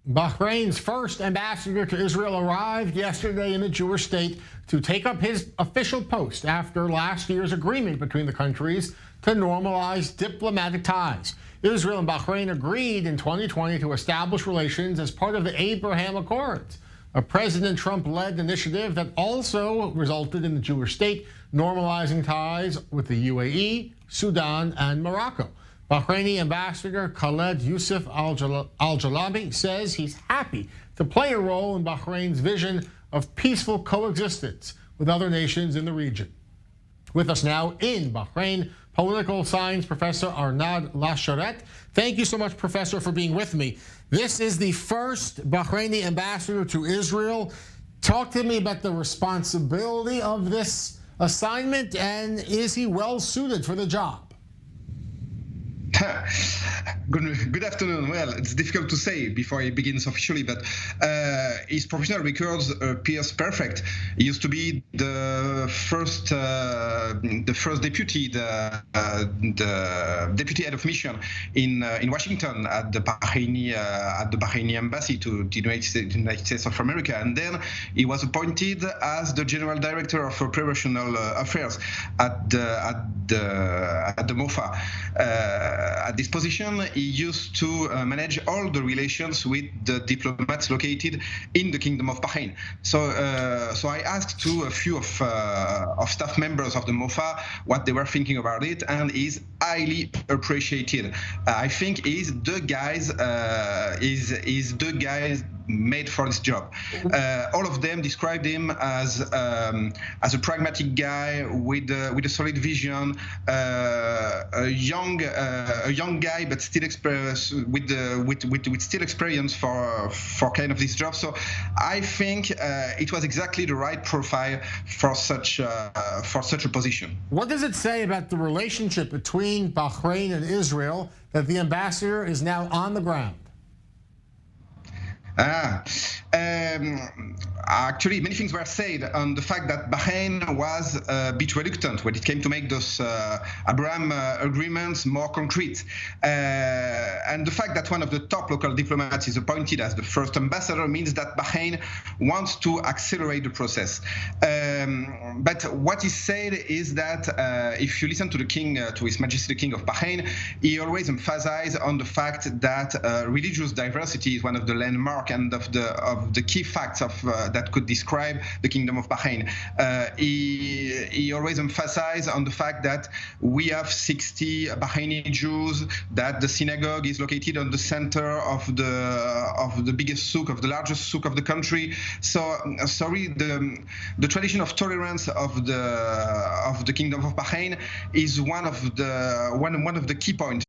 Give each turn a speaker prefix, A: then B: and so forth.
A: Bahrain's first ambassador to Israel arrived yesterday in the Jewish state to take up his official post after last year's agreement between the countries to normalize diplomatic ties. Israel and Bahrain agreed in 2020 to establish relations as part of the Abraham Accords, a President Trump-led initiative that also resulted in the Jewish state normalizing ties with the UAE, Sudan, and Morocco. Bahraini Ambassador Khaled Yousef al-Jalahmah says he's happy to play a role in Bahrain's vision of peaceful coexistence with other nations in the region. With us now in Bahrain, political science professor Arnaud Lacharet. Thank you so much, Professor, for being with me. This is the first Bahraini ambassador to Israel. Talk to me about the responsibility of this assignment, and is he well suited for the job?
B: Good afternoon. Well, it's difficult to say before he begins officially, but his professional records appears perfect. He used to be the first deputy, the deputy head of mission in Washington at the Bahraini embassy to the United States of America, and then he was appointed as the general director of operational affairs at the MOFA. At this position, he used to manage all the relations with the diplomats located in the Kingdom of Bahrain. So I asked to a few of staff members of the MOFA what they were thinking about it, and he's highly appreciated. I think he's the guy made for this job. All of them described him as a pragmatic guy with a solid vision, a young guy, but still with still experience for kind of this job. So I think it was exactly the right profile for such a position.
A: What does it say about the relationship between Bahrain and Israel that the ambassador is now on the ground?
B: Actually, many things were said on the fact that Bahrain was a bit reluctant when it came to make those Abraham agreements more concrete. And the fact that one of the top local diplomats is appointed as the first ambassador means that Bahrain wants to accelerate the process. But what is said is that if you listen to the king, to His Majesty the King of Bahrain, he always emphasized on the fact that religious diversity is one of the landmarks and of the key facts of that could describe the Kingdom of Bahrain. He always emphasized on the fact that we have 60 Bahraini Jews, that the synagogue is located on the center of the biggest souk, of the largest souk of the country. So the tradition of tolerance of the Kingdom of Bahrain is one of the key points